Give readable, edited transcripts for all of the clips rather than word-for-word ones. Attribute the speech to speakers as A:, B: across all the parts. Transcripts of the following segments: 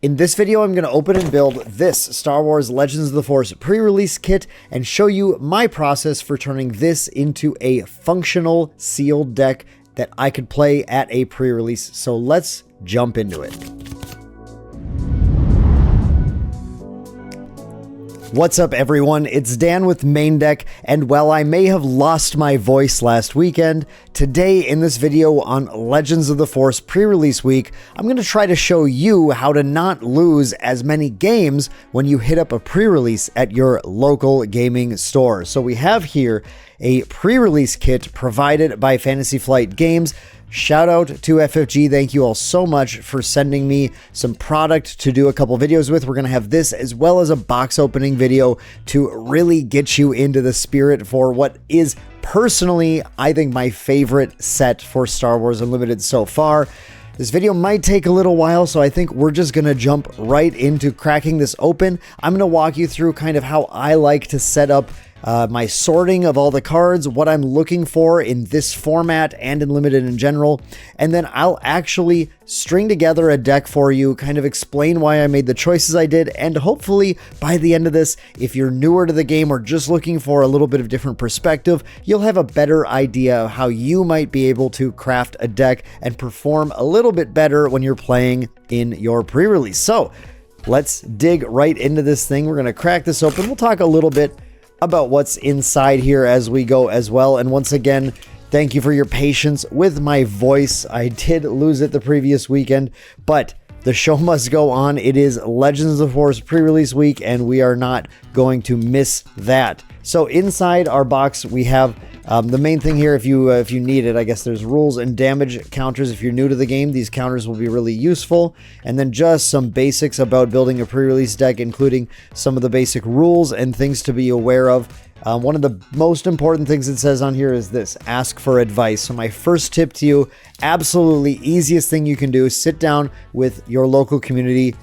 A: In this video, I'm going to open and build this Star Wars Legends of the Force pre-release kit and show you my process for turning this into a functional sealed deck that I could play at a pre-release. So let's jump into it. What's up, everyone? It's Dan with Main Deck, and while I may have lost my voice last weekend, today in this video on Legends of the Force pre-release week, I'm going to try to show you how to not lose as many games when you hit up a pre-release at your local gaming store. So we have here a pre-release kit provided by Fantasy Flight Games. Shout out to FFG. Thank you all so much for sending me some product to do a couple videos with. We're going to have this as well as a box opening video to really get you into the spirit for what is personally, I think, my favorite set for Star Wars Unlimited so far. This video might take a little while, so I think we're just going to jump right into cracking this open. I'm going to walk you through kind of how I like to set up my sorting of all the cards, what I'm looking for in this format and in Limited in general, and then I'll actually string together a deck for you, kind of explain why I made the choices I did, and hopefully by the end of this, if you're newer to the game or just looking for a little bit of different perspective, you'll have a better idea of how you might be able to craft a deck and perform a little bit better when you're playing in your pre-release. So let's dig right into this thing. We're going to crack this open. We'll talk a little bit about what's inside here as we go as well. And once again, thank you for your patience with my voice. I did lose it the previous weekend, but the show must go on. It is Legends of the Force pre-release week, and we are not going to miss that. So inside our box, we have the main thing here, if you need it, I guess there's rules and damage counters. If you're new to the game, these counters will be really useful. And then just some basics about building a pre-release deck, including some of the basic rules and things to be aware of. One of the most important things it says on here is this: ask for advice. So my first tip to you, absolutely easiest thing you can do, sit down with your local community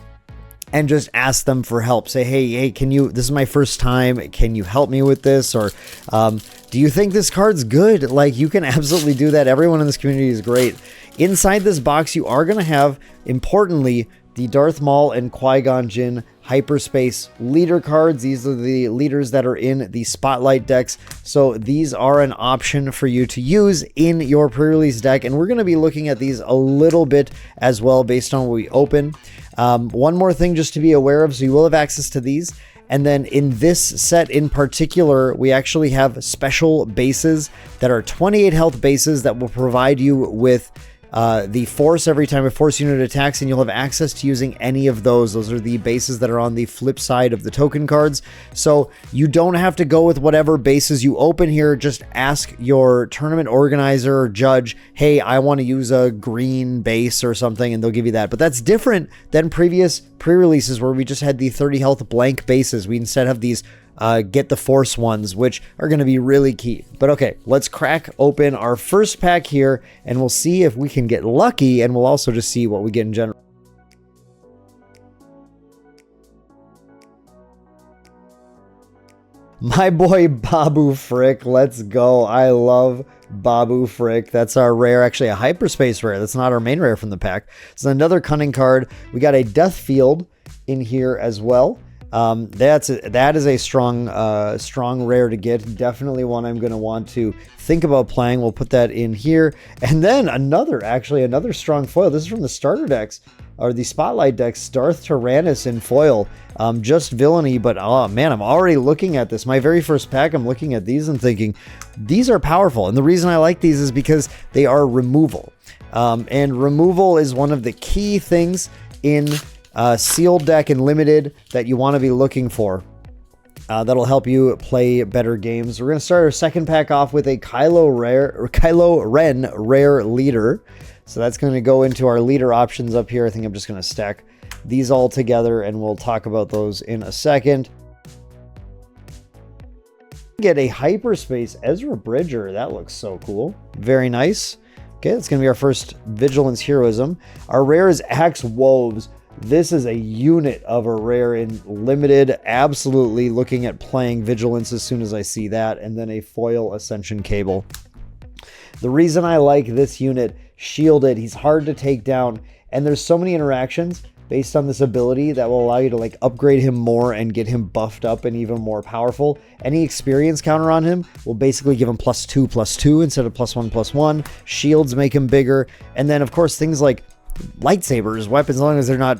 A: and just ask them for help. Say, hey, can you, this is my first time, can you help me with this? Or do you think this card's good? Like, you can absolutely do that. Everyone in this community is great. Inside this box, you are going to have, importantly, the Darth Maul and Qui-Gon Jinn hyperspace leader cards. These are the leaders that are in the spotlight decks. So these are an option for you to use in your pre-release deck. And we're going to be looking at these a little bit as well based on what we open. One more thing just to be aware of. So you will have access to these. And then in this set in particular, we actually have special bases that are 28 health bases that will provide you with the force every time a force unit attacks, and you'll have access to using any of those. Those are the bases that are on the flip side of the token cards. So you don't have to go with whatever bases you open here. Just ask your tournament organizer or judge, hey, I want to use a green base or something, and they'll give you that. But that's different than previous pre-releases where we just had the 30 health blank bases. We instead have these get the force ones, which are going to be really key. But okay, let's crack open our first pack here, and we'll see if we can get lucky, and we'll also just see what we get in general. My boy Babu Frick, let's go. I love Babu Frick. That's our rare, actually a hyperspace rare. That's not our main rare from the pack. It's another cunning card. We got a Death Field in here as well. That is a strong rare to get. Definitely one I'm going to want to think about playing. We'll put that in here. And then another strong foil. This is from the starter decks, or the spotlight decks. Darth Tyrannus in foil. Just villainy, but oh man, I'm already looking at this. My very first pack, I'm looking at these and thinking, these are powerful. And the reason I like these is because they are removal. And removal is one of the key things in sealed deck and limited that you want to be looking for. That'll help you play better games. We're going to start our second pack off with a Kylo Ren rare leader. So that's going to go into our leader options up here. I think I'm just going to stack these all together, and we'll talk about those in a second. Get a hyperspace Ezra Bridger. That looks so cool. Very nice. Okay, that's going to be our first Vigilance Heroism. Our rare is Axe Woves. This is a unit of a rare in limited. Absolutely looking at playing Vigilance as soon as I see that. And then a foil Ascension Cable. The reason I like this unit, shielded, he's hard to take down, and there's so many interactions based on this ability that will allow you to like upgrade him more and get him buffed up and even more powerful. Any experience counter on him will basically give him +2/+2 instead of +1/+1. Shields make him bigger. And then of course things like lightsabers, weapons, as long as they're not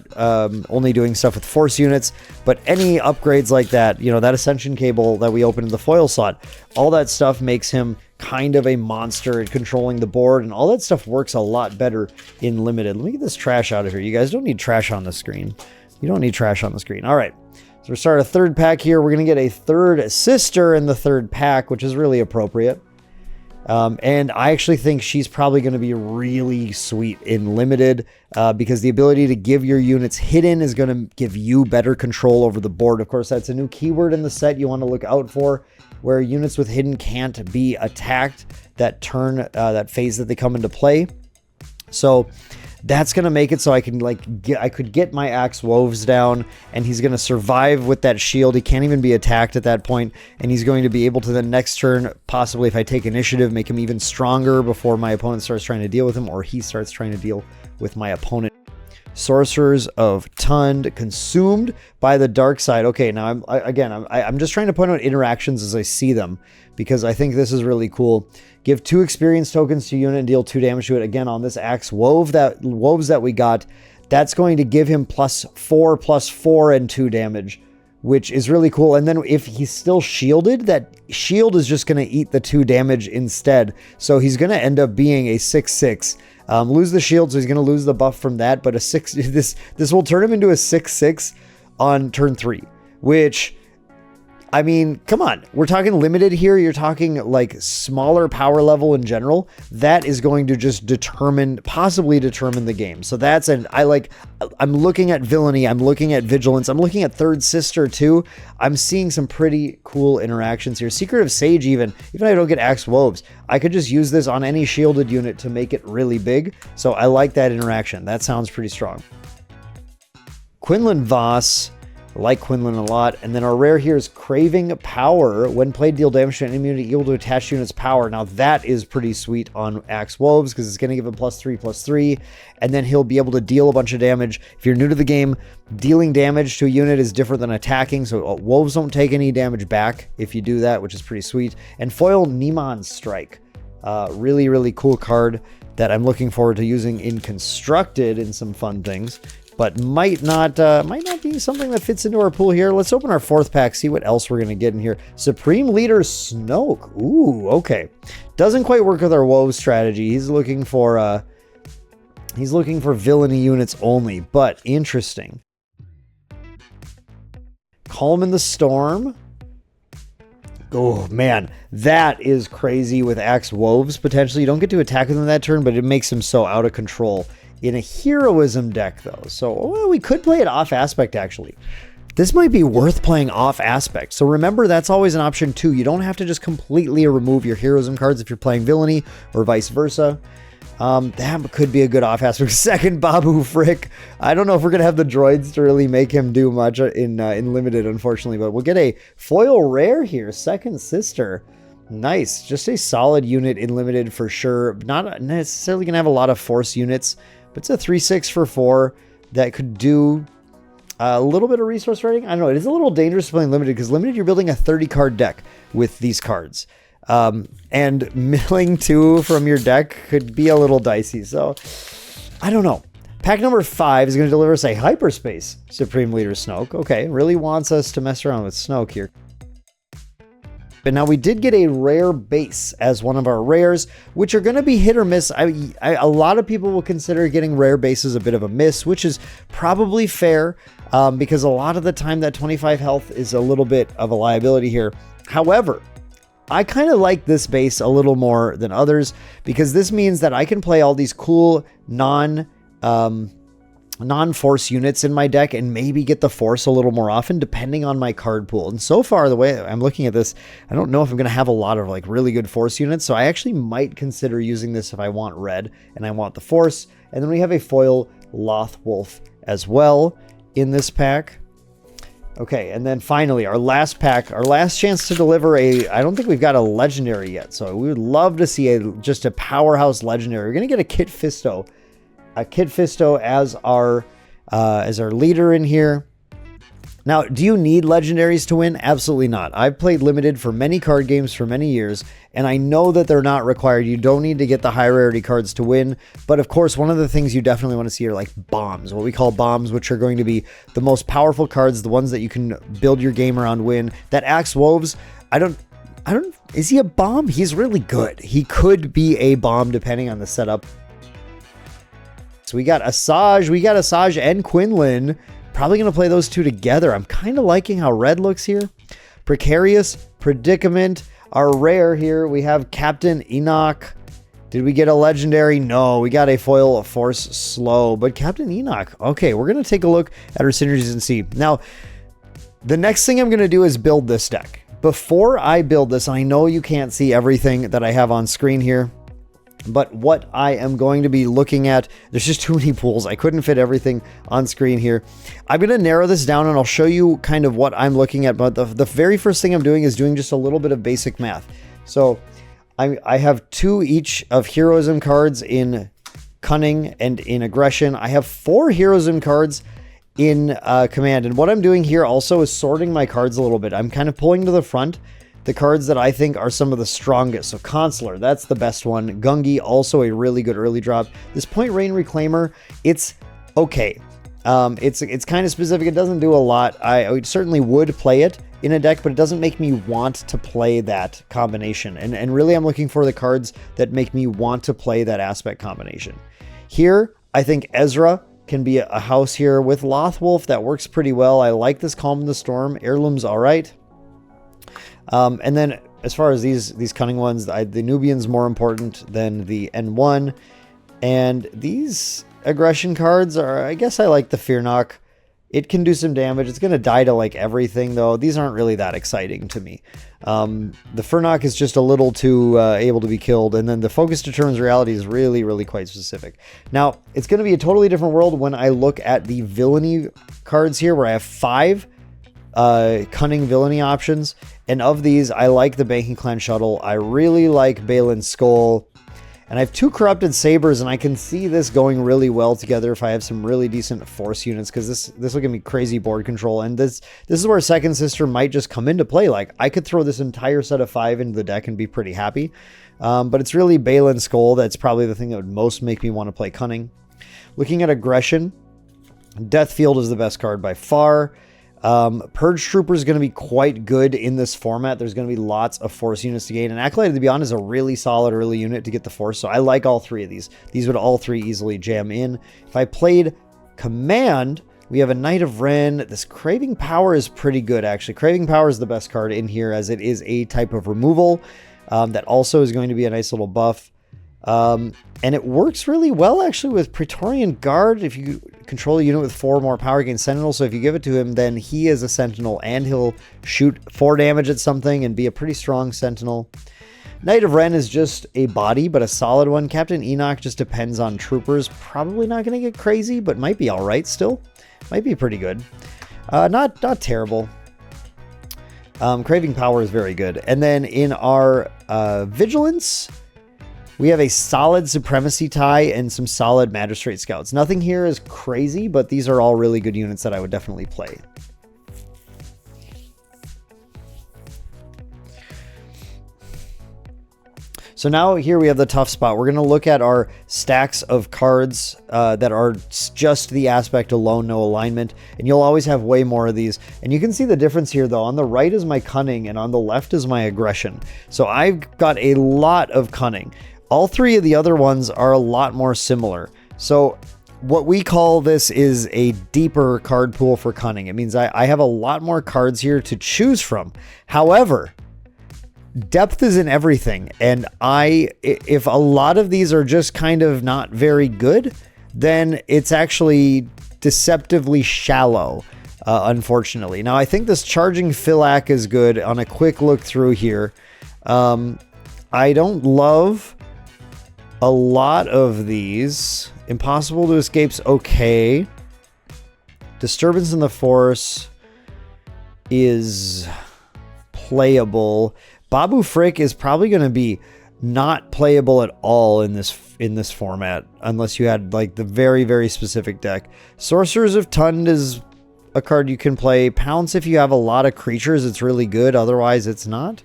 A: only doing stuff with force units, but any upgrades like that, you know, that ascension cable that we opened in the foil slot, all that stuff makes him kind of a monster at controlling the board, and all that stuff works a lot better in limited. Let me get this trash out of here. You guys don't need trash on the screen. You don't need trash on the screen. All right, so we start a third pack here. We're going to get a third sister in the third pack, which is really appropriate. And I actually think she's probably going to be really sweet in limited because the ability to give your units hidden is going to give you better control over the board. Of course, that's a new keyword in the set you want to look out for, where units with hidden can't be attacked that turn, that phase that they come into play. So that's going to make it so I can I could get my Axe Woves down, and he's going to survive with that shield. He can't even be attacked at that point, and he's going to be able to the next turn, possibly if I take initiative, make him even stronger before my opponent starts trying to deal with him, or he starts trying to deal with my opponent. Sorcerers of Tund, consumed by the dark side. Okay, now I'm just trying to point out interactions as I see them, because I think this is really cool. Give 2 experience tokens to unit and deal 2 damage to it. Again, on this Axe Woves that we got, that's going to give him +4/+4 and 2 damage, which is really cool. And then if he's still shielded, that shield is just going to eat the 2 damage instead. So he's going to end up being a 6/6. Lose the shield, so he's going to lose the buff from that. But a 6, this will turn him into a 6/6 on turn 3, which, I mean, come on, we're talking limited here. You're talking like smaller power level in general. That is going to just possibly determine the game. So that's I'm looking at villainy. I'm looking at vigilance. I'm looking at third sister too. I'm seeing some pretty cool interactions here. Secret of Sage, even if I don't get Axe Woves, I could just use this on any shielded unit to make it really big. So I like that interaction. That sounds pretty strong. Quinlan Voss. Like Quinlan a lot. And then our rare here is Craving Power. When played, deal damage to an enemy unit equal to attached unit's power. Now that is pretty sweet on Axe Woves because it's going to give him +3/+3. And then he'll be able to deal a bunch of damage. If you're new to the game, dealing damage to a unit is different than attacking. So Woves don't take any damage back if you do that, which is pretty sweet. And foil Neimon Strike. Really, really cool card that I'm looking forward to using in Constructed in some fun things. But might not be something that fits into our pool here. Let's open our fourth pack, see what else we're going to get in here. Supreme Leader Snoke. Ooh, okay. Doesn't quite work with our Woe strategy. He's looking for villainy units only, but interesting. Calm in the Storm. Oh, man. That is crazy with Axe Woves, potentially. You don't get to attack with him that turn, but it makes him so out of control. In a heroism deck, though. So well, we could play it off aspect, actually. This might be worth playing off aspect. So remember, that's always an option, too. You don't have to just completely remove your heroism cards if you're playing villainy or vice versa. That could be a good off aspect. Second Babu Frick. I don't know if we're going to have the droids to really make him do much in limited, unfortunately. But we'll get a foil rare here. Second Sister. Nice. Just a solid unit in limited for sure. Not necessarily going to have a lot of force units. But it's a 3/6 for 4 that could do a little bit of resource rating. I don't know. It is a little dangerous playing limited because limited, you're building a 30-card deck with these cards. And milling 2 from your deck could be a little dicey. So, I don't know. Pack number 5 is going to deliver us a Hyperspace Supreme Leader Snoke. Okay, really wants us to mess around with Snoke here. But now we did get a rare base as one of our rares, which are going to be hit or miss. A lot of people will consider getting rare bases a bit of a miss, which is probably fair because a lot of the time that 25 health is a little bit of a liability here. However, I kind of like this base a little more than others because this means that I can play all these cool non-force units in my deck and maybe get the force a little more often depending on my card pool. And so far, the way I'm looking at this, I don't know if I'm going to have a lot of like really good force units. So I actually might consider using this if I want red and I want the force. And then we have a foil Lothwolf as well in this pack. Okay, and then finally, our last pack, our last chance to deliver I don't think we've got a legendary yet. So we would love to see just a powerhouse legendary. We're going to get a Kit Fisto. A Kit Fisto as our as our leader in here. Now, do you need legendaries to win? Absolutely not. I've played limited for many card games for many years, and I know that they're not required. You don't need to get the high rarity cards to win. But of course, one of the things you definitely want to see are like bombs, what we call bombs, which are going to be the most powerful cards, the ones that you can build your game around, win. That Axe Woves, is he a bomb? He's really good. He could be a bomb depending on the setup. So we got Asajj and Quinlan. Probably going to play those two together. I'm kind of liking how red looks here. Precarious, Predicament. Our rare here, we have Captain Enoch. Did we get a legendary? No, we got a foil Force Slow. But Captain Enoch. Okay, we're going to take a look at our synergies and see. Now, the next thing I'm going to do is build this deck. Before I build this, I know you can't see everything that I have on screen here. But what I am going to be looking at, there's just too many pools. I couldn't fit everything on screen here. I'm going to narrow this down and I'll show you kind of what I'm looking at. But the very first thing I'm doing is doing just a little bit of basic math. So I have 2 each of Heroism cards in Cunning and in Aggression. I have 4 Heroism cards in Command. And what I'm doing here also is sorting my cards a little bit. I'm kind of pulling to the front the cards that I think are some of the strongest. So Consular, that's the best one. Gungi, also a really good early drop. This Point Rain Reclaimer, it's okay. It's kind of specific. It doesn't do a lot. I certainly would play it in a deck, but it doesn't make me want to play that combination. And really, I'm looking for the cards that make me want to play that aspect combination. Here, I think Ezra can be a house here with Lothwolf. That works pretty well. I like this Calm the Storm. Heirloom's all right. And then as far as these cunning ones, the Nubian's more important than the N1. And these aggression cards are, I guess I like the Fear Knock. It can do some damage. It's going to die to like everything though. These aren't really that exciting to me. The Fear Knock is just a little too able to be killed. And then the Focus Determines Reality is really, really quite specific. Now, it's going to be a totally different world when I look at the villainy cards here, where I have 5 cunning villainy options. And of these, I like the Banking Clan Shuttle. I really like Balin's Skull. And I have 2 Corrupted Sabers, and I can see this going really well together if I have some really decent force units, because this will give me crazy board control. And this is where Second Sister might just come into play. Like, I could throw this entire set of 5 into the deck and be pretty happy. But it's really Balin's Skull that's probably the thing that would most make me want to play Cunning. Looking at Aggression, Deathfield is the best card by far. Purge Trooper is going to be quite good in this format. There's going to be lots of force units to gain. And Acolyte of the Beyond is a really solid early unit to get the force. So I like all 3 of these. These would all 3 easily jam in. If I played Command, we have a Knight of Ren. This Craving Power is pretty good, actually. Craving Power is the best card in here, as it is a type of removal. That also is going to be a nice little buff. And it works really well, actually, with Praetorian Guard. If you control a unit with 4 more power, gain Sentinel. So if you give it to him, then he is a Sentinel, and he'll shoot 4 damage at something and be a pretty strong Sentinel. Knight of Ren is just a body, but a solid one. Captain Enoch just depends on troopers. Probably not going to get crazy, but might be all right still. Might be pretty good. Not terrible. Craving Power is very good. And then in our Vigilance, we have a solid Supremacy tie and some solid Magistrate Scouts. Nothing here is crazy, but these are all really good units that I would definitely play. So now here we have the tough spot. We're going to look at our stacks of cards that are just the aspect alone, no alignment. And you'll always have way more of these. And you can see the difference here, though. On the right is my Cunning, and on the left is my Aggression. So I've got a lot of Cunning. All 3 of the other ones are a lot more similar. So what we call this is a deeper card pool for Cunning. It means I have a lot more cards here to choose from. However, depth is in everything. And if a lot of these are just kind of not very good, then it's actually deceptively shallow, unfortunately. Now, I think this Charging Philac is good on a quick look through here. I don't love a lot of these. Impossible to Escape's okay. Disturbance in the Force is playable. Babu Frick is probably going to be not playable at all in this in this format, unless you had like the very, very specific deck. Sorcerers of Tund is a card you can play. Pounce, if you have a lot of creatures, it's really good. Otherwise, it's not.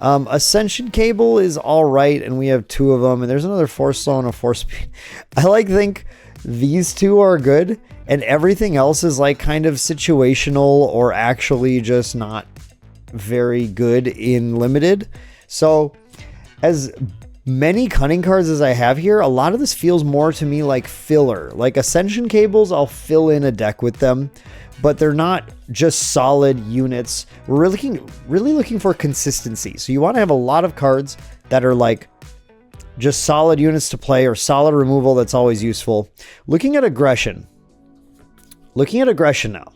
A: Ascension Cable is all right, and we have 2 of them. And there's another Force Slow and a Force Speed. I think these 2 are good, and everything else is like kind of situational or actually just not very good in limited. So as many cunning cards as I have here, a lot of this feels more to me like filler. Like Ascension Cables, I'll fill in a deck with them, but they're not just solid units. We're really looking for consistency. So you want to have a lot of cards that are like just solid units to play, or solid removal. That's always useful. Looking at aggression now.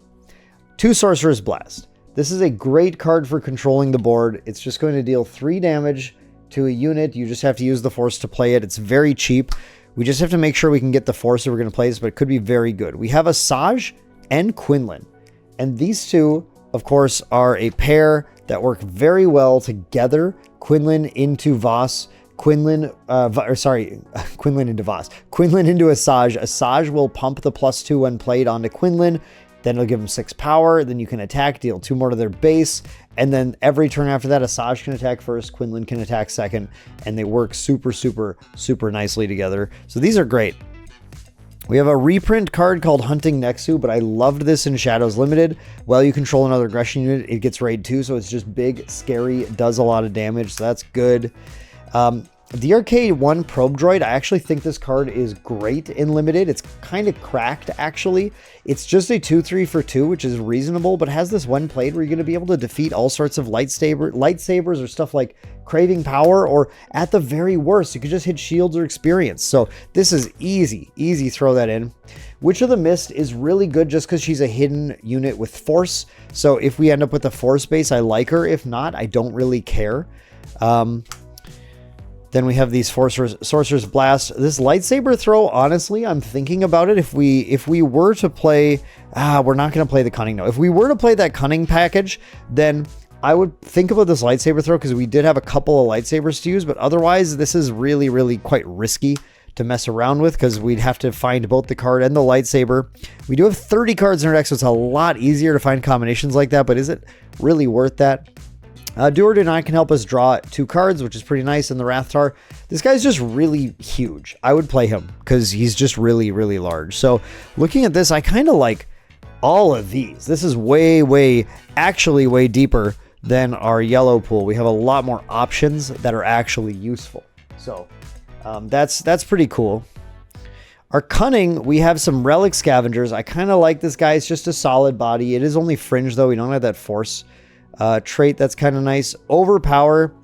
A: 2 Sorcerer's Blast. This is a great card for controlling the board. It's just going to deal 3 damage to a unit. You just have to use the Force to play it. It's very cheap. We just have to make sure we can get the Force if we're going to play this, but it could be very good. We have Asajj and Quinlan. And these 2, of course, are a pair that work very well together. Quinlan into Voss. Quinlan into Voss. Quinlan into Asajj. Asajj will pump the +2 when played onto Quinlan. Then it'll give them 6 power. Then you can attack, deal 2 more to their base. And then every turn after that, Asajj can attack first, Quinlan can attack second. And they work super, super, super nicely together. So these are great. We have a reprint card called Hunting Nexu, but I loved this in Shadows Limited. While you control another aggression unit, it gets raid 2, so it's just big, scary, does a lot of damage, so that's good. DRK1 Probe Droid, I actually think this card is great in Limited. It's kind of cracked, actually. It's just a 2/3 for 2, which is reasonable, but has this when played where you're going to be able to defeat all sorts of lightsabers or stuff like Craving Power, or at the very worst, you could just hit shields or experience. So this is easy throw that in. Witch of the Mist is really good just because she's a hidden unit with Force. So if we end up with a Force base, I like her. If not, I don't really care. Then we have these Sorcerer's Blast. This lightsaber throw, honestly, I'm thinking about it. If we were to play, we're not going to play the cunning now. If we were to play that cunning package, then I would think about this lightsaber throw, because we did have a couple of lightsabers to use, but otherwise this is really, really quite risky to mess around with, because we'd have to find both the card and the lightsaber. We do have 30 cards in our deck, so it's a lot easier to find combinations like that, but is it really worth that? Do or Deny can help us draw 2 cards, which is pretty nice in the Rathtar. This guy's just really huge. I would play him because he's just really, really large. So looking at this, I kind of like all of these. This is actually way deeper than our yellow pool. We have a lot more options that are actually useful. So that's pretty cool. Our Cunning, we have some Relic Scavengers. I kind of like this guy. It's just a solid body. It is only fringe, though. We don't have that Force trait. That's kind of nice. Overpower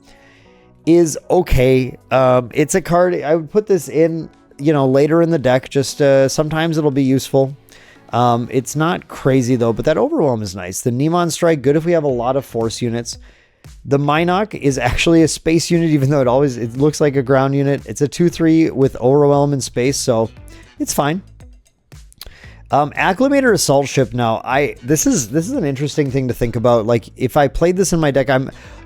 A: is okay. It's a card I would put this in, later in the deck. Just sometimes it'll be useful. It's not crazy though, but that Overwhelm is nice. The Nemon Strike, good if we have a lot of Force units. The Minok is actually a space unit, even though it looks like a ground unit. It's a 2/3 with Overwhelm in space, so it's fine. Acclimator Assault Ship. Now, this is an interesting thing to think about. Like, if I played this in my deck,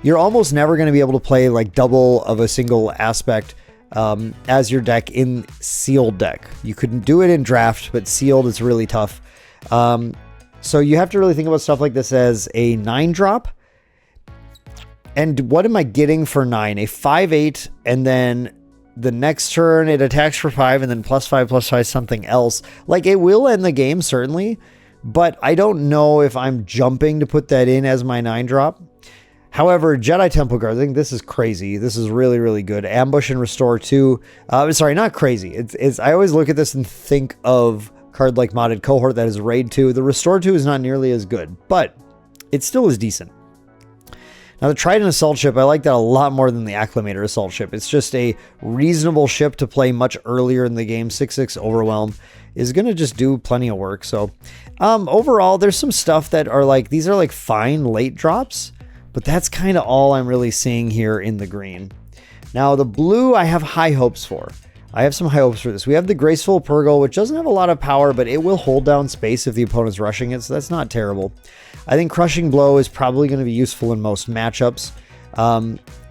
A: you're almost never going to be able to play like double of a single aspect as your deck in Sealed Deck. You couldn't do it in Draft, but Sealed is really tough. So you have to really think about stuff like this as a 9-drop. And what am I getting for 9? A 5/8, and then the next turn it attacks for 5, and then +5/+5 something else. Like, it will end the game, certainly, but I don't know if I'm jumping to put that in as my 9-drop. However, Jedi Temple Guard, I think this is crazy. This is really, really good. Ambush and Restore 2. Sorry, not crazy. I always look at this and think of card like Modded Cohort that is Raid 2. The Restore 2 is not nearly as good, but it still is decent. Now, the Trident Assault Ship, I like that a lot more than the Acclimator Assault Ship. It's just a reasonable ship to play much earlier in the game. 6/6 Overwhelm is going to just do plenty of work. So, overall, there's some stuff that are like, these are like fine late drops, but that's kind of all I'm really seeing here in the green. Now, the blue, I have high hopes for. I have some high hopes for this. We have the Graceful Purgle, which doesn't have a lot of power, but it will hold down space if the opponent's rushing it, so that's not terrible. I think Crushing Blow is probably going to be useful in most matchups.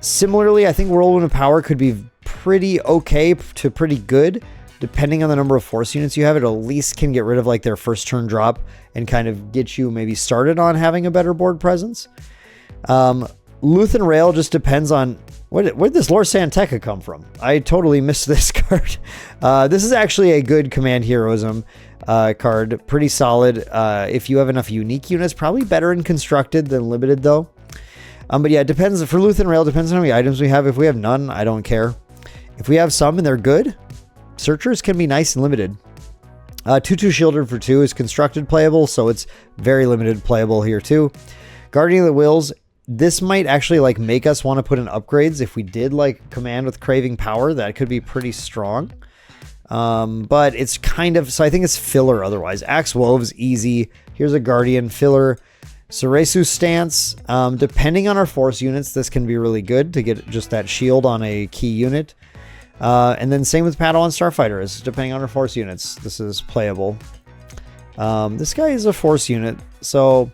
A: Similarly, I think Whirlwind of Power could be pretty okay to pretty good. Depending on the number of force units you have, it at least can get rid of like their first turn drop and kind of get you maybe started on having a better board presence. Luthen Rail just depends on where'd this Lor San Tekka come from? I totally missed this card. This is actually a good command heroism card. Pretty solid. If you have enough unique units, probably better in constructed than limited though. But yeah, it depends. For Luthen Rail, depends on how many items we have. If we have none, I don't care. If we have some and they're good, Searchers can be nice and limited. 2/2 shielded for 2 is constructed playable, so it's very limited playable here too. Guardian of the Wills, this might actually like make us want to put in upgrades. If we did like command with craving power, that could be pretty strong. But it's kind of, so I think it's filler otherwise. Axe Woves, easy. Here's a Guardian filler. Ceresu Stance, depending on our force units, this can be really good to get just that shield on a key unit. And then same with Padawan Starfighters, depending on our force units, this is playable. This guy is a force unit, so,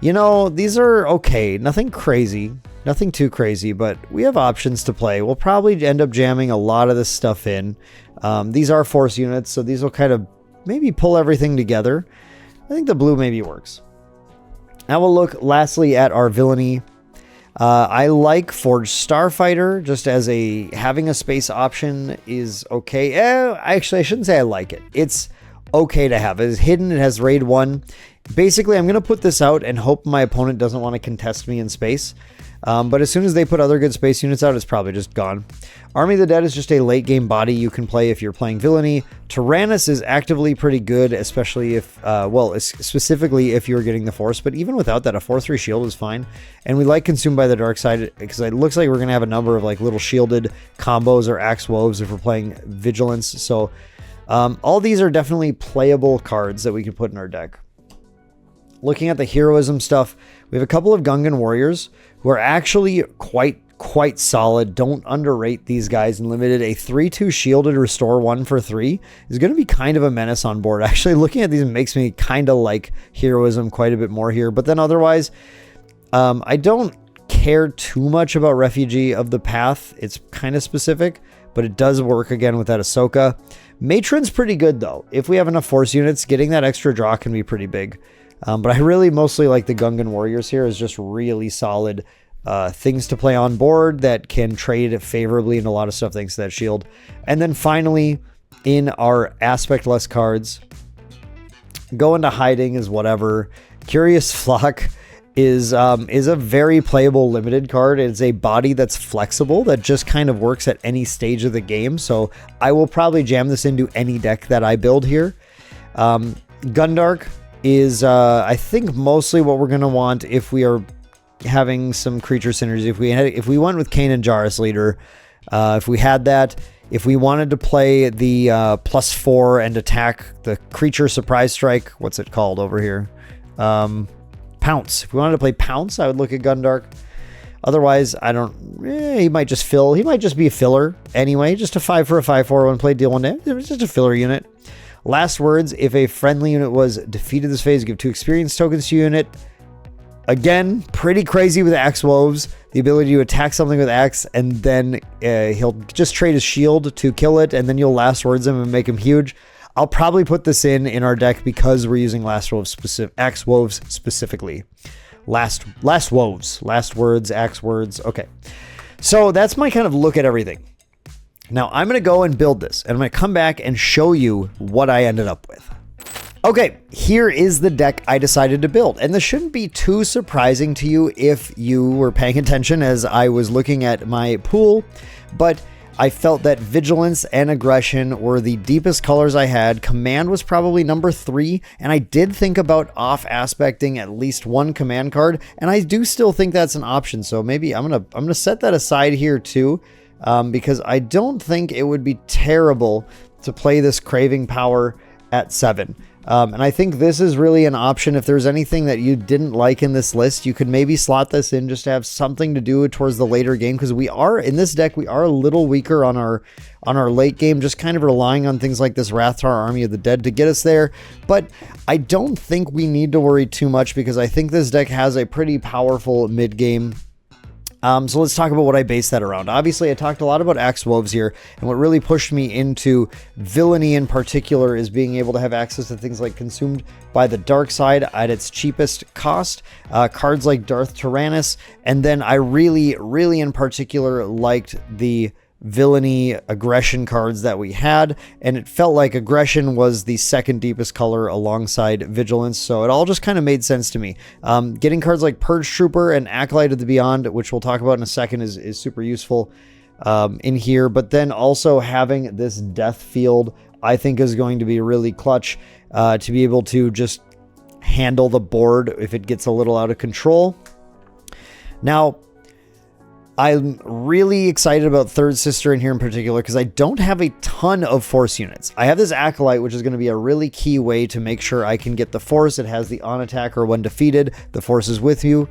A: you know, these are okay. Nothing crazy, nothing too crazy, but we have options to play. We'll probably end up jamming a lot of this stuff in. These are force units, so these will kind of maybe pull everything together. I think the blue maybe works. Now we'll look lastly at our villainy. I like Forged Starfighter just as having a space option is okay. Actually, I shouldn't say I like it. It's okay to have. It's hidden. It has raid 1. Basically, I'm going to put this out and hope my opponent doesn't want to contest me in space. But as soon as they put other good space units out, it's probably just gone. Army of the Dead is just a late game body you can play if you're playing villainy. Tyrannus is actively pretty good, especially if, specifically if you're getting the Force. But even without that, a 4/3 shield is fine. And we like Consumed by the Dark Side because it looks like we're going to have a number of like little shielded combos or Axe Woves if we're playing Vigilance. So all these are definitely playable cards that we can put in our deck. Looking at the heroism stuff, we have a couple of Gungan Warriors who are actually quite solid. Don't underrate these guys in limited. A 3/2 shielded restore 1 for 3 is going to be kind of a menace on board. Actually, looking at these makes me kind of like heroism quite a bit more here. But then otherwise, I don't care too much about Refugee of the Path. It's kind of specific, but it does work again with that Ahsoka. Matron's pretty good though. If we have enough force units, getting that extra draw can be pretty big. But I really mostly like the Gungan Warriors here as just really solid things to play on board that can trade favorably in a lot of stuff thanks to that shield. And then finally, in our aspect less cards, Go Into Hiding is whatever. Curious Flock is a very playable limited card. It's a body that's flexible that just kind of works at any stage of the game. So I will probably jam this into any deck that I build here. Gundark is I think mostly what we're gonna want if we are having some creature synergy. If we went with Kanan Jarrus leader, if we had that, if we wanted to play the +4 and attack the creature surprise strike, what's it called over here? Pounce. If we wanted to play Pounce, I would look at Gundark. Otherwise, I don't. He might just fill. He might just be a filler anyway. Just a 5 for a 5/4 when play, deal 1 damage. It was just a filler unit. Last words, if a friendly unit was defeated this phase, give 2 experience tokens to unit. Again, pretty crazy with Axe Woves. The ability to attack something with Axe, and then he'll just trade his shield to kill it, and then you'll last words him and make him huge. I'll probably put this in our deck because we're using Axe Woves specifically. Last words, Axe words. Okay. So that's my kind of look at everything. Now I'm going to go and build this, and I'm going to come back and show you what I ended up with. Okay, here is the deck I decided to build, and this shouldn't be too surprising to you if you were paying attention as I was looking at my pool, but I felt that Vigilance and Aggression were the deepest colors I had. Command was probably number 3, and I did think about off-aspecting at least one command card, and I do still think that's an option, so maybe I'm gonna set that aside here too, because I don't think it would be terrible to play this Craving Power at 7. And I think this is really an option. If there's anything that you didn't like in this list, you could maybe slot this in just to have something to do towards the later game, because we are in this deck, we are a little weaker on our late game, just kind of relying on things like this Rathtar Army of the Dead to get us there. But I don't think we need to worry too much, because I think this deck has a pretty powerful mid game. So let's talk about what I base that around. Obviously, I talked a lot about axe woves here, and what really pushed me into villainy in particular is being able to have access to things like Consumed by the Dark Side at its cheapest cost, cards like Darth Tyrannus, and then I really in particular liked the villainy aggression cards that we had, and it felt like aggression was the second deepest color alongside vigilance, so it all just kind of made sense to me. Getting cards like Purge Trooper and Acolyte of the Beyond, which we'll talk about in a second, is super useful in here, but then also having this death field I think is going to be really clutch to be able to just handle the board if it gets a little out of control. Now, I'm really excited about Third Sister in here in particular because I don't have a ton of Force units. I have this Acolyte, which is going to be a really key way to make sure I can get the Force. It has the on attack or when defeated, the Force is with you,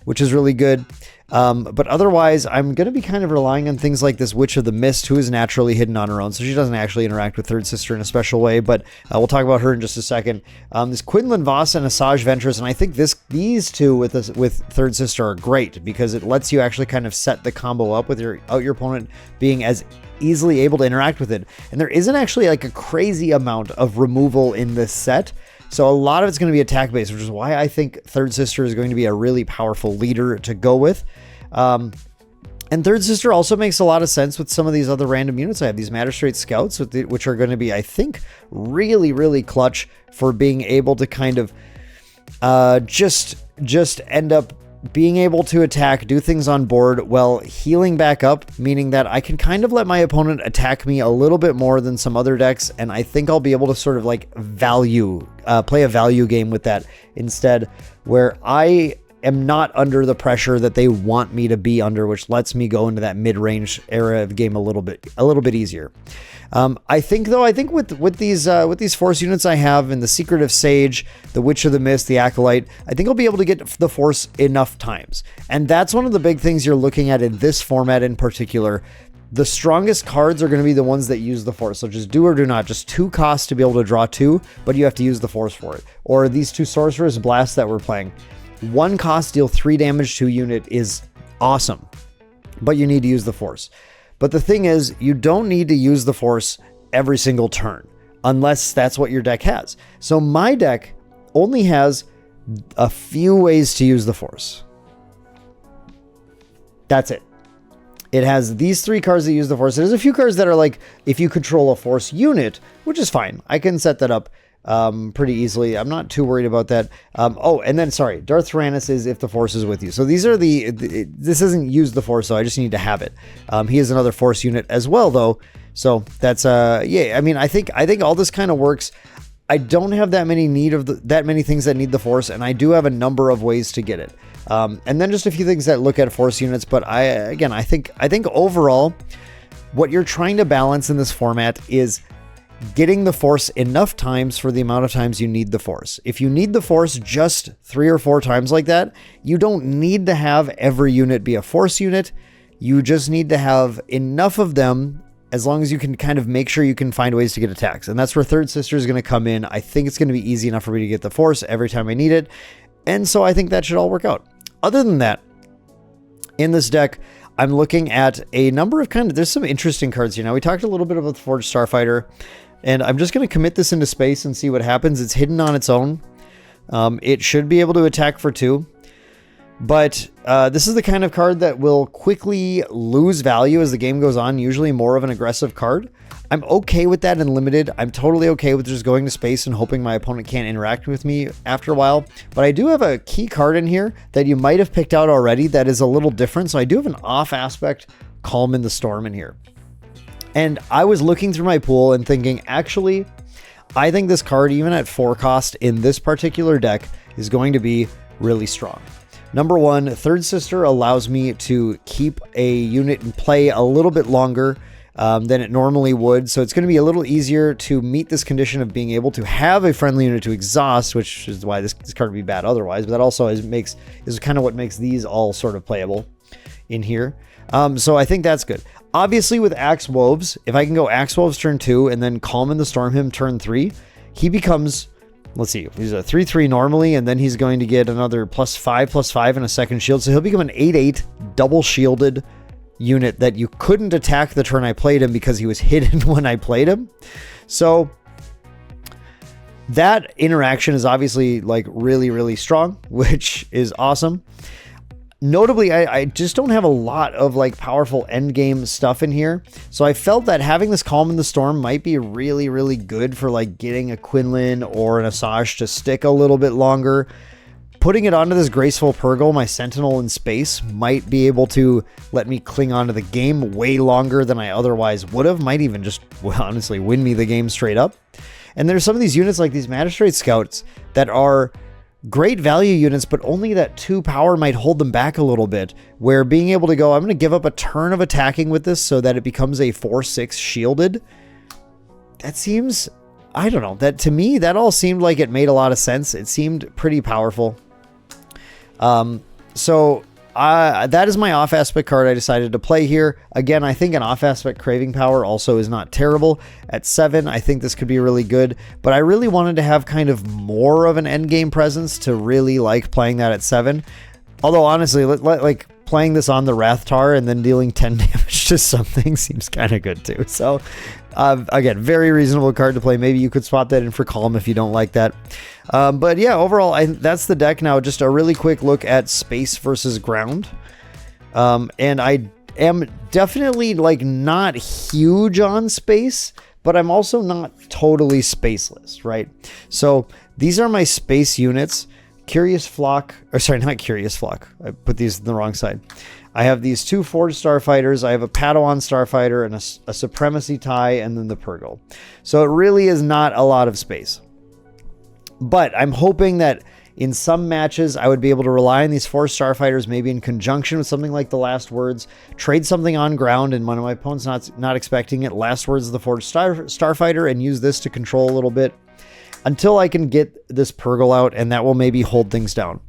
A: which is really good. But otherwise, I'm going to be kind of relying on things like this Witch of the Mist, who is naturally hidden on her own, so she doesn't actually interact with Third Sister in a special way, but we'll talk about her in just a second. This Quinlan Voss and Asajj Ventress, and I think these two with Third Sister are great because it lets you actually kind of set the combo up without your opponent being as easily able to interact with it. And there isn't actually like a crazy amount of removal in this set. So a lot of it's going to be attack based, which is why I think Third Sister is going to be a really powerful leader to go with. And Third Sister also makes a lot of sense with some of these other random units. I have these Magistrate Scouts, which are going to be, I think, really clutch for being able to kind of just end up being able to attack, do things on board while healing back up, meaning that I can kind of let my opponent attack me a little bit more than some other decks, and I think I'll be able to sort of like play a value game with that instead, where I am not under the pressure that they want me to be under, which lets me go into that mid-range era of game a little bit easier. I think with these Force units I have in the Secretive Sage, the Witch of the Mist, the Acolyte, I think I'll be able to get the Force enough times. And that's one of the big things you're looking at in this format in particular. The strongest cards are going to be the ones that use the Force. So just do or do not, just 2 costs to be able to draw 2, but you have to use the Force for it. Or these 2 Sorceress Blasts that we're playing. 1 cost, deal 3 damage to unit is awesome, but you need to use the Force. But the thing is, you don't need to use the Force every single turn, unless that's what your deck has. So my deck only has a few ways to use the Force. That's it. It has these 3 cards that use the Force. There's a few cards that are like, if you control a Force unit, which is fine. I can set that up pretty easily. I'm not too worried about that. Oh, and then, sorry, Darth Tyrannus is if the Force is with you. So these are this isn't use the Force, so I just need to have it. He is another Force unit as well, though. So that's, yeah, I mean, I think all this kind of works. I don't have that many that many things that need the Force, and I do have a number of ways to get it. And then just a few things that look at Force units, but I think overall, what you're trying to balance in this format is getting the Force enough times for the amount of times you need the Force. If you need the Force just 3 or 4 times like that, you don't need to have every unit be a Force unit. You just need to have enough of them, as long as you can kind of make sure you can find ways to get attacks. And that's where Third Sister is going to come in. I think it's going to be easy enough for me to get the Force every time I need it. And so I think that should all work out. Other than that, in this deck, I'm looking at a number of there's some interesting cards here. Now, we talked a little bit about the Forged Starfighter, and I'm just going to commit this into space and see what happens. It's hidden on its own. It should be able to attack for 2. But this is the kind of card that will quickly lose value as the game goes on, usually more of an aggressive card. I'm okay with that in Limited. I'm totally okay with just going to space and hoping my opponent can't interact with me after a while. But I do have a key card in here that you might have picked out already that is a little different. So I do have an off aspect, Calm in the Storm, in here. And I was looking through my pool and thinking, actually, I think this card, even at 4 cost in this particular deck, is going to be really strong. Number 1, Third Sister allows me to keep a unit in play a little bit longer than it normally would. So it's going to be a little easier to meet this condition of being able to have a friendly unit to exhaust, which is why this card would be bad otherwise. But that also is kind of what makes these all sort of playable in here. So I think that's good. Obviously, with Axe Woves, if I can go Axe Woves turn 2 and then Calm in the Storm him turn 3, he becomes let's see, he's a 3/3 normally, and then he's going to get another +5/+5 and a second shield. So he'll become an 8/8 double shielded unit that you couldn't attack the turn I played him because he was hidden when I played him. So that interaction is obviously like really, really strong, which is awesome. Notably, I just don't have a lot of like powerful endgame stuff in here. So I felt that having this Calm in the Storm might be really, really good for like getting a Quinlan or an Asajj to stick a little bit longer. Putting it onto this Graceful Purrgil, my Sentinel in space, might be able to let me cling onto the game way longer than I otherwise would have. Might even just, well, honestly, win me the game straight up. And there's some of these units like these Magistrate Scouts that are great value units, but only that 2 power might hold them back a little bit, where being able to go, I'm going to give up a turn of attacking with this so that it becomes a 4/6 shielded. That seems, I don't know, that to me, that all seemed like it made a lot of sense. It seemed pretty powerful. That is my off aspect card I decided to play here. Again, I think an off aspect Craving Power also is not terrible. At 7, I think this could be really good, but I really wanted to have kind of more of an endgame presence to really like playing that at 7. Although honestly, like playing this on the Rathtar and then dealing 10 damage to something seems kind of good too. So again, very reasonable card to play. Maybe you could swap that in for Calm if you don't like that. But yeah, overall, that's the deck. Now, just a really quick look at space versus ground. And I am definitely like not huge on space, but I'm also not totally spaceless, right? So these are my space units. Curious Flock, or sorry, not Curious Flock. I put these on the wrong side. I have these 2 Forged Starfighters. I have a Padawan Starfighter and a Supremacy Tie, and then the Purrgil. So it really is not a lot of space. But I'm hoping that in some matches, I would be able to rely on these 4 Starfighters, maybe in conjunction with something like the Last Words, trade something on ground, and when my opponent's not expecting it, Last Words of the Forged Starfighter, and use this to control a little bit until I can get this Purrgil out, and that will maybe hold things down.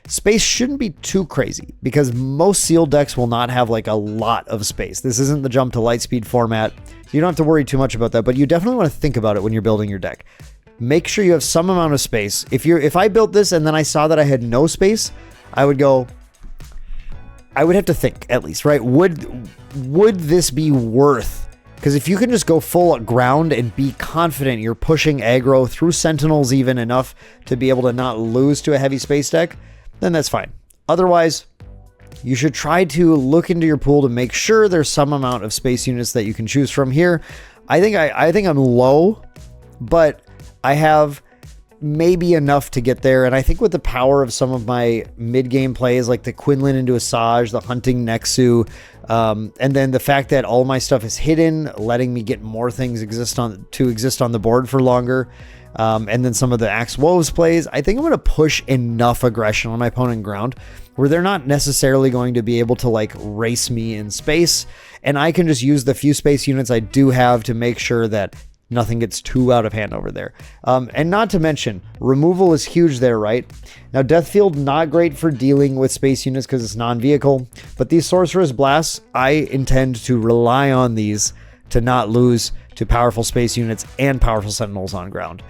A: Space shouldn't be too crazy because most sealed decks will not have like a lot of space. This isn't the Jump to Lightspeed format. You don't have to worry too much about that, but you definitely want to think about it when you're building your deck. Make sure you have some amount of space. If I built this and then I saw that I had no space, I would have to think at least, right? Would this be worth? Because if you can just go full ground and be confident you're pushing aggro through Sentinels even enough to be able to not lose to a heavy space deck, then that's fine. Otherwise, you should try to look into your pool to make sure there's some amount of space units that you can choose from here. I think I'm low, but I have maybe enough to get there. And I think with the power of some of my mid-game plays, like the Quinlan into Asajj, the Hunting Nexu, and then the fact that all my stuff is hidden, letting me get more things exist on the board for longer. And then some of the Axe Woves plays, I think I'm going to push enough aggression on my opponent ground where they're not necessarily going to be able to like race me in space. And I can just use the few space units I do have to make sure that nothing gets too out of hand over there. And not to mention, removal is huge there, right? Now, Deathfield, not great for dealing with space units because it's non-vehicle, but these Sorcerous Blasts, I intend to rely on these to not lose to powerful space units and powerful Sentinels on ground.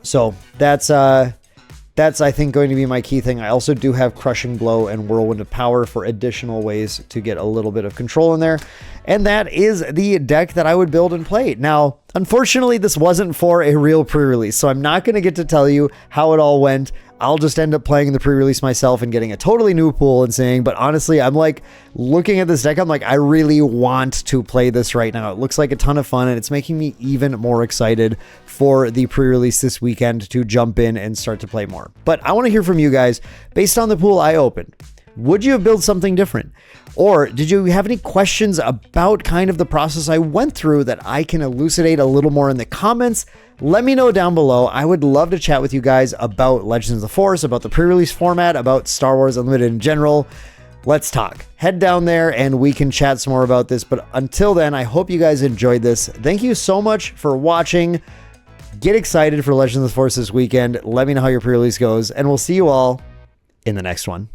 A: So that's I think going to be my key thing. I also do have Crushing Blow and Whirlwind of Power for additional ways to get a little bit of control in there. And that is the deck that I would build and play. Now, unfortunately, this wasn't for a real pre-release, so I'm not going to get to tell you how it all went. I'll just end up playing the pre-release myself and getting a totally new pool and saying, but honestly, I'm like looking at this deck, I'm like, I really want to play this right now. It looks like a ton of fun and it's making me even more excited for the pre-release this weekend to jump in and start to play more. But I want to hear from you guys based on the pool I opened. Would you have built something different? Or did you have any questions about kind of the process I went through that I can elucidate a little more in the comments? Let me know down below. I would love to chat with you guys about Legends of the Force, about the pre-release format, about Star Wars Unlimited in general. Let's talk. Head down there and we can chat some more about this. But until then, I hope you guys enjoyed this. Thank you so much for watching. Get excited for Legends of the Force this weekend. Let me know how your pre-release goes, and we'll see you all in the next one.